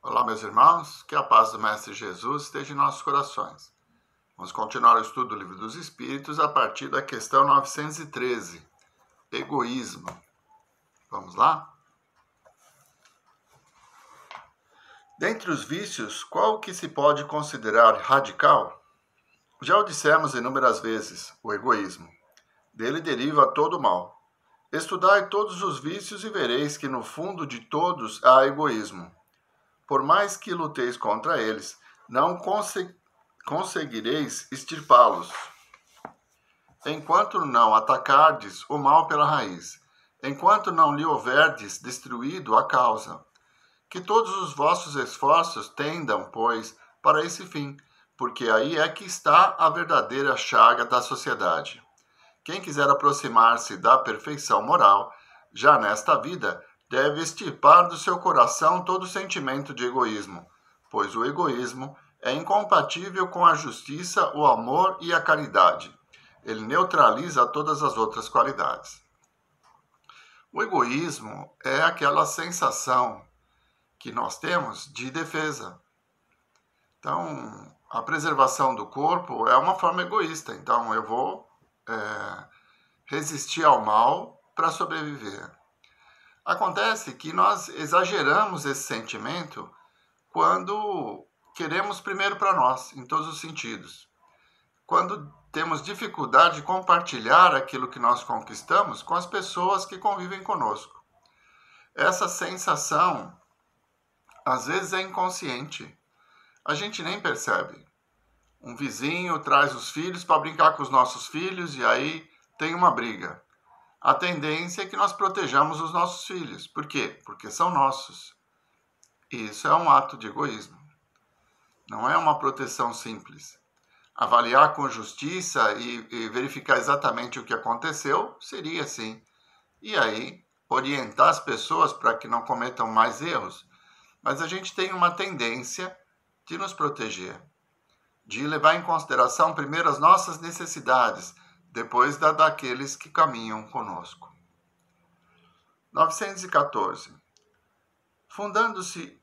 Olá, meus irmãos, que a paz do Mestre Jesus esteja em nossos corações. Vamos continuar o estudo do Livro dos Espíritos a partir da questão 913, egoísmo. Vamos lá? Dentre os vícios, qual que se pode considerar radical? Já o dissemos inúmeras vezes, o egoísmo. Dele deriva todo o mal. Estudai todos os vícios e vereis que no fundo de todos há egoísmo. Por mais que luteis contra eles, não conseguireis extirpá-los, enquanto não atacardes o mal pela raiz, enquanto não lhe houverdes destruído a causa. Que todos os vossos esforços tendam, pois, para esse fim, porque aí é que está a verdadeira chaga da sociedade. Quem quiser aproximar-se da perfeição moral, já nesta vida, deve extirpar do seu coração todo sentimento de egoísmo, pois o egoísmo é incompatível com a justiça, o amor e a caridade. Ele neutraliza todas as outras qualidades. O egoísmo é aquela sensação que nós temos de defesa. Então, a preservação do corpo é uma forma egoísta. Então, eu vou resistir ao mal para sobreviver. Acontece que nós exageramos esse sentimento quando queremos primeiro para nós, em todos os sentidos. Quando temos dificuldade de compartilhar aquilo que nós conquistamos com as pessoas que convivem conosco. Essa sensação, às vezes, é inconsciente. A gente nem percebe. Um vizinho traz os filhos para brincar com os nossos filhos e aí tem uma briga. A tendência é que nós protejamos os nossos filhos. Por quê? Porque são nossos. E isso é um ato de egoísmo. Não é uma proteção simples. Avaliar com justiça e verificar exatamente o que aconteceu seria sim. E aí, orientar as pessoas para que não cometam mais erros. Mas a gente tem uma tendência de nos proteger, de levar em consideração primeiro as nossas necessidades, depois daqueles que caminham conosco. 914. Fundando-se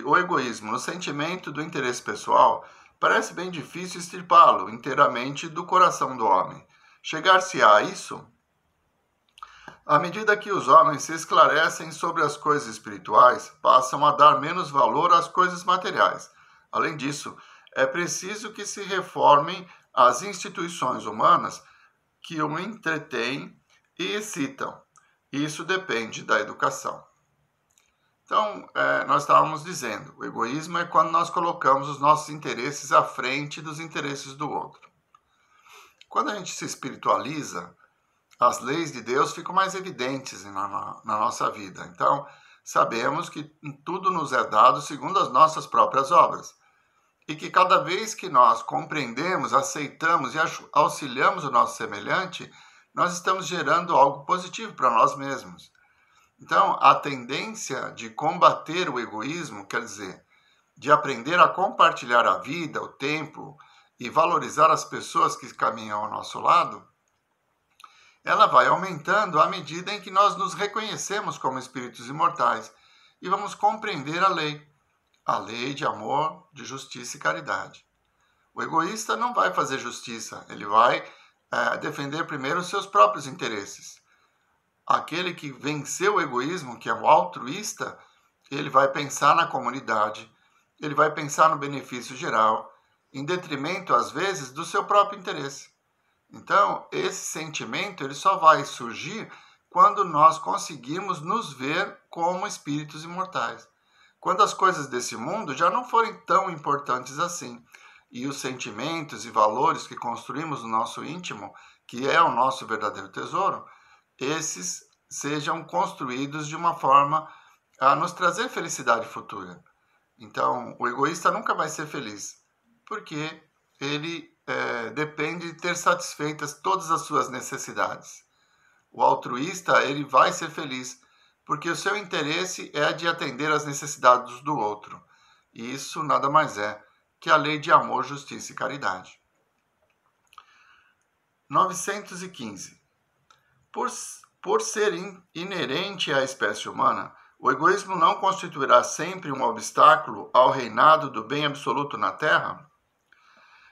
o egoísmo no sentimento do interesse pessoal, parece bem difícil extirpá-lo inteiramente do coração do homem. Chegar-se-á a isso à medida que os homens se esclarecem sobre as coisas espirituais, passam a dar menos valor às coisas materiais. Além disso, é preciso que se reformem as instituições humanas que o entretêm e excitam. Isso depende da educação. Então, nós estávamos dizendo, o egoísmo é quando nós colocamos os nossos interesses à frente dos interesses do outro. Quando a gente se espiritualiza, as leis de Deus ficam mais evidentes na nossa vida. Então, sabemos que tudo nos é dado segundo as nossas próprias obras. E que cada vez que nós compreendemos, aceitamos e auxiliamos o nosso semelhante, nós estamos gerando algo positivo para nós mesmos. Então, a tendência de combater o egoísmo, quer dizer, de aprender a compartilhar a vida, o tempo e valorizar as pessoas que caminham ao nosso lado, ela vai aumentando à medida em que nós nos reconhecemos como espíritos imortais e vamos compreender a lei de amor, de justiça e caridade. O egoísta não vai fazer justiça, ele vai defender primeiro os seus próprios interesses. Aquele que venceu o egoísmo, que é o altruísta, ele vai pensar na comunidade, ele vai pensar no benefício geral, em detrimento, às vezes, do seu próprio interesse. Então, esse sentimento ele só vai surgir quando nós conseguirmos nos ver como espíritos imortais. Quando as coisas desse mundo já não forem tão importantes assim, e os sentimentos e valores que construímos no nosso íntimo, que é o nosso verdadeiro tesouro, esses sejam construídos de uma forma a nos trazer felicidade futura. Então, o egoísta nunca vai ser feliz, porque ele depende de ter satisfeitas todas as suas necessidades. O altruísta, ele vai ser feliz, porque o seu interesse é de atender às necessidades do outro. E isso nada mais é que a lei de amor, justiça e caridade. 915. Por ser inerente à espécie humana, O egoísmo não constituirá sempre um obstáculo ao reinado do bem absoluto na Terra?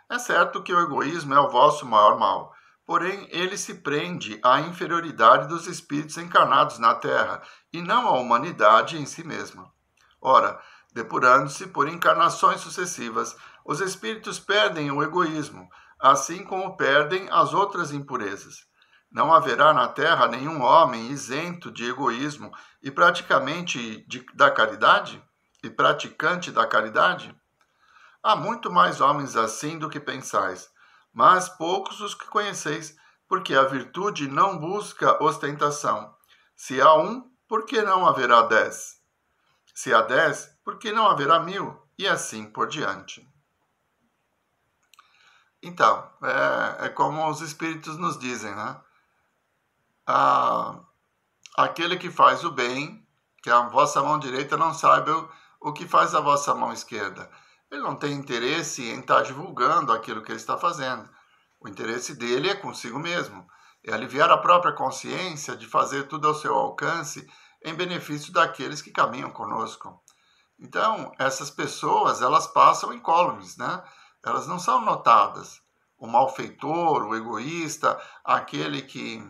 É certo que o egoísmo é o vosso maior mal, porém ele se prende à inferioridade dos espíritos encarnados na Terra e não à humanidade em si mesma. Ora, depurando-se por encarnações sucessivas, os espíritos perdem o egoísmo, assim como perdem as outras impurezas. Não haverá na Terra nenhum homem isento de egoísmo e da caridade? E praticante da caridade? Há muito mais homens assim do que pensais, mas poucos os que conheceis, porque a virtude não busca ostentação. Se há um, por que não haverá 10? Se há 10, por que não haverá 1000? E assim por diante. Então, é como os espíritos nos dizem, né? Aquele que faz o bem, que a vossa mão direita não saiba o que faz a vossa mão esquerda. Ele não tem interesse em estar divulgando aquilo que ele está fazendo. O interesse dele é consigo mesmo, é aliviar a própria consciência de fazer tudo ao seu alcance em benefício daqueles que caminham conosco. Então, essas pessoas, elas passam incólumes, né? Elas não são notadas. O malfeitor, o egoísta, aquele que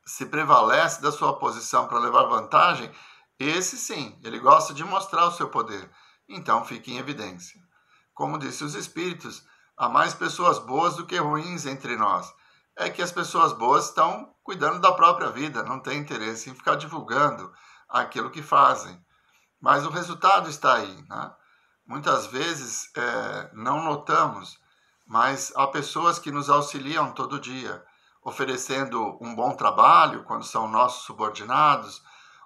se prevalece da sua posição para levar vantagem, esse sim, ele gosta de mostrar o seu poder. Então fica em evidência. Como disse os espíritos, há mais pessoas boas do que ruins entre nós. É que as pessoas boas estão cuidando da própria vida, não têm interesse em ficar divulgando aquilo que fazem. Mas o resultado está aí, né? Muitas vezes não notamos, mas há pessoas que nos auxiliam todo dia, oferecendo um bom trabalho quando são nossos subordinados,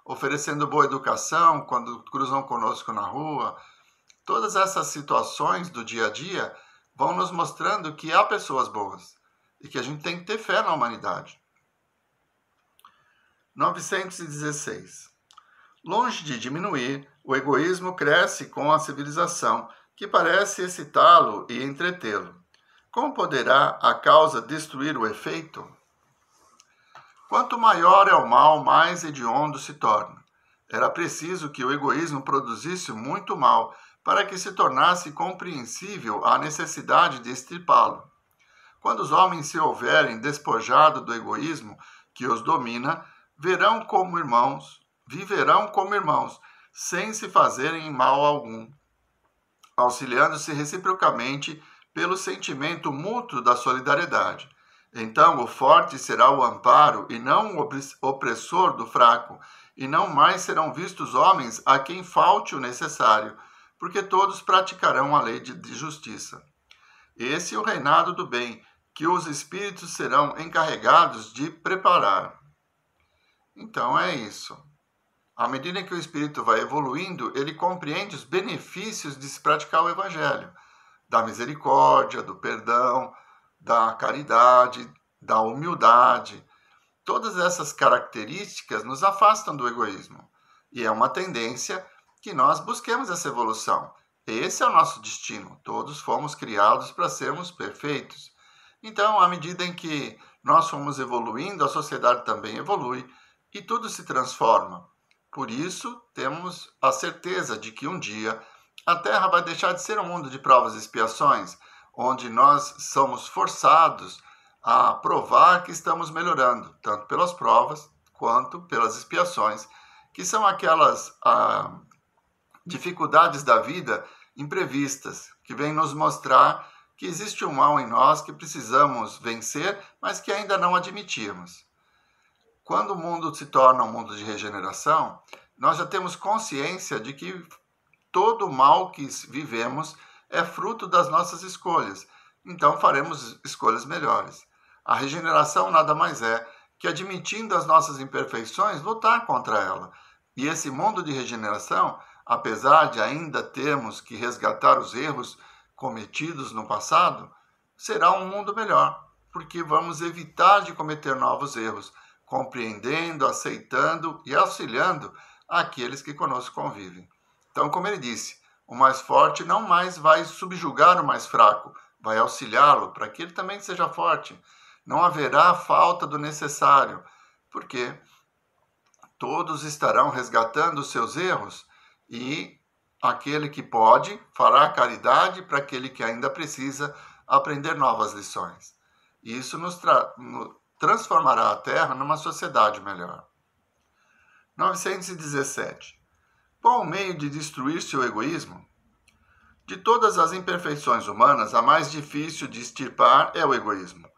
oferecendo boa educação quando cruzam conosco na rua. Todas essas situações do dia a dia vão nos mostrando que há pessoas boas e que a gente tem que ter fé na humanidade. 916. Longe de diminuir, o egoísmo cresce com a civilização, que parece excitá-lo e entretê-lo. Como poderá a causa destruir o efeito? Quanto maior é o mal, mais hediondo se torna. Era preciso que o egoísmo produzisse muito mal para que se tornasse compreensível a necessidade de extirpá-lo. Quando os homens se houverem despojado do egoísmo que os domina, viverão como irmãos, sem se fazerem mal algum, auxiliando-se reciprocamente pelo sentimento mútuo da solidariedade. Então o forte será o amparo e não o opressor do fraco, e não mais serão vistos homens a quem falte o necessário, porque todos praticarão a lei de justiça. Esse é o reinado do bem, que os espíritos serão encarregados de preparar. Então é isso. À medida que o espírito vai evoluindo, ele compreende os benefícios de se praticar o evangelho, da misericórdia, do perdão, da caridade, da humildade. Todas essas características nos afastam do egoísmo. E é uma tendência que nós busquemos essa evolução. Esse é o nosso destino. Todos fomos criados para sermos perfeitos. Então, à medida em que nós fomos evoluindo, a sociedade também evolui e tudo se transforma. Por isso, temos a certeza de que um dia a Terra vai deixar de ser um mundo de provas e expiações, onde nós somos forçados a provar que estamos melhorando, tanto pelas provas quanto pelas expiações, que são aquelas dificuldades da vida imprevistas, que vêm nos mostrar que existe um mal em nós que precisamos vencer, mas que ainda não admitimos. Quando o mundo se torna um mundo de regeneração, nós já temos consciência de que todo o mal que vivemos é fruto das nossas escolhas. Então faremos escolhas melhores. A regeneração nada mais é que, admitindo as nossas imperfeições, lutar contra ela. E esse mundo de regeneração, apesar de ainda termos que resgatar os erros cometidos no passado, será um mundo melhor, porque vamos evitar de cometer novos erros, compreendendo, aceitando e auxiliando aqueles que conosco convivem. Então, como ele disse, o mais forte não mais vai subjugar o mais fraco, vai auxiliá-lo para que ele também seja forte. Não haverá falta do necessário, porque Todos estarão resgatando os seus erros e aquele que pode fará caridade para aquele que ainda precisa aprender novas lições. E isso transformará a Terra numa sociedade melhor. 917. Qual o meio de destruir-se o egoísmo? De todas as imperfeições humanas, a mais difícil de extirpar é o egoísmo,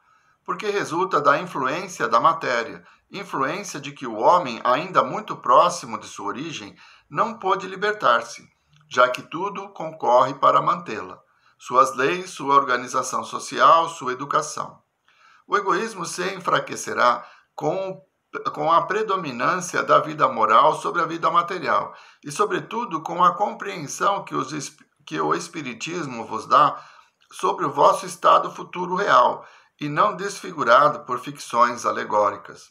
porque resulta da influência da matéria, influência de que o homem, ainda muito próximo de sua origem, não pôde libertar-se, já que tudo concorre para mantê-la: suas leis, sua organização social, sua educação. O egoísmo se enfraquecerá com a predominância da vida moral sobre a vida material e, sobretudo, com a compreensão que o Espiritismo vos dá sobre o vosso estado futuro real e não desfigurado por ficções alegóricas.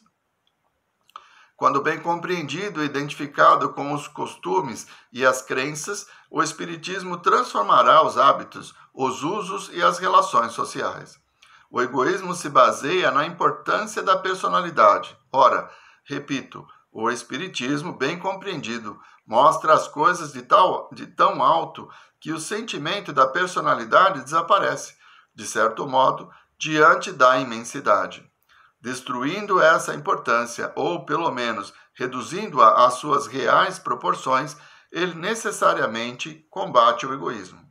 Quando bem compreendido e identificado com os costumes e as crenças, o Espiritismo transformará os hábitos, os usos e as relações sociais. O egoísmo se baseia na importância da personalidade. Ora, repito, o Espiritismo, bem compreendido, mostra as coisas de tão alto que o sentimento da personalidade desaparece, de certo modo, diante da imensidade. Destruindo essa importância, ou pelo menos reduzindo-a às suas reais proporções, ele necessariamente combate o egoísmo.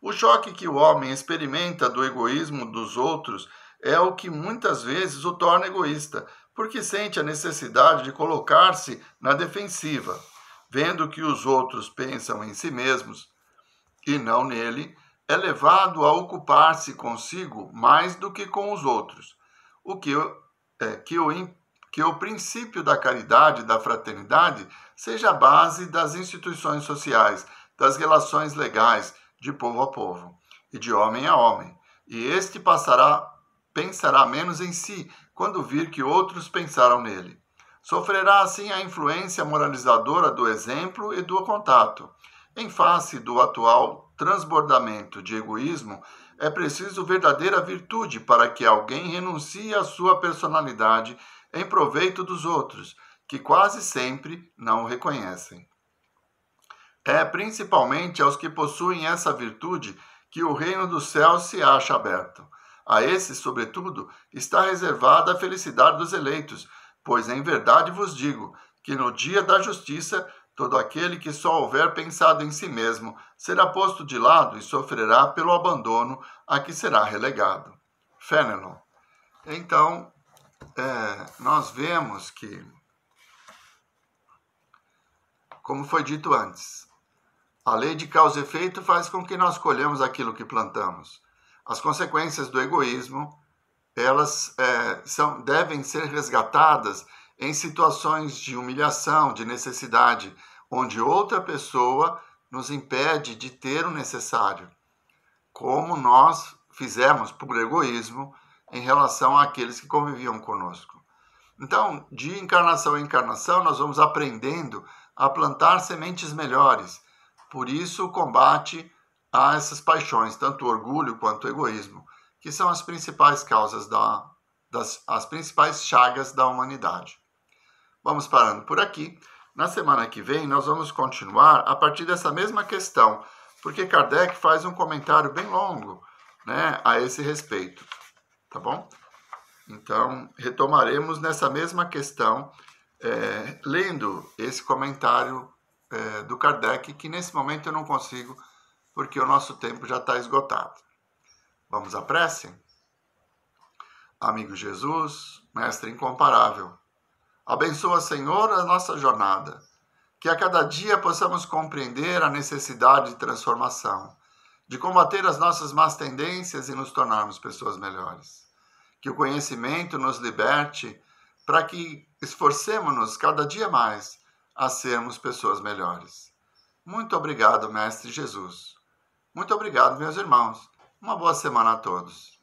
O choque que o homem experimenta do egoísmo dos outros é o que muitas vezes o torna egoísta, porque sente a necessidade de colocar-se na defensiva, vendo que os outros pensam em si mesmos e não nele, é levado a ocupar-se consigo mais do que com os outros. Que o princípio da caridade e da fraternidade seja a base das instituições sociais, das relações legais, de povo a povo, e de homem a homem. E este pensará menos em si, quando vir que outros pensaram nele. Sofrerá assim a influência moralizadora do exemplo e do contato. Em face do atual transbordamento de egoísmo, é preciso verdadeira virtude para que alguém renuncie à sua personalidade em proveito dos outros, que quase sempre não o reconhecem. É principalmente aos que possuem essa virtude que o reino dos céus se acha aberto. A esses, sobretudo, está reservada a felicidade dos eleitos, pois em verdade vos digo que no dia da justiça todo aquele que só houver pensado em si mesmo será posto de lado e sofrerá pelo abandono a que será relegado. Fenelon. Então, nós vemos que, como foi dito antes, a lei de causa e efeito faz com que nós colhamos aquilo que plantamos. As consequências do egoísmo, elas devem ser resgatadas em situações de humilhação, de necessidade, onde outra pessoa nos impede de ter o necessário, como nós fizemos por egoísmo em relação àqueles que conviviam conosco. Então, de encarnação em encarnação, nós vamos aprendendo a plantar sementes melhores. Por isso, o combate a essas paixões, tanto o orgulho quanto o egoísmo, que são as principais causas, as principais chagas da humanidade. Vamos parando por aqui. Na semana que vem, nós vamos continuar a partir dessa mesma questão, porque Kardec faz um comentário bem longo, né, a esse respeito. Tá bom? Então, retomaremos nessa mesma questão, lendo esse comentário do Kardec, que nesse momento eu não consigo, porque o nosso tempo já está esgotado. Vamos à prece? Amigo Jesus, Mestre incomparável, abençoa, Senhor, a nossa jornada, que a cada dia possamos compreender a necessidade de transformação, de combater as nossas más tendências e nos tornarmos pessoas melhores. Que o conhecimento nos liberte para que esforcemos-nos cada dia mais a sermos pessoas melhores. Muito obrigado, Mestre Jesus. Muito obrigado, meus irmãos. Uma boa semana a todos.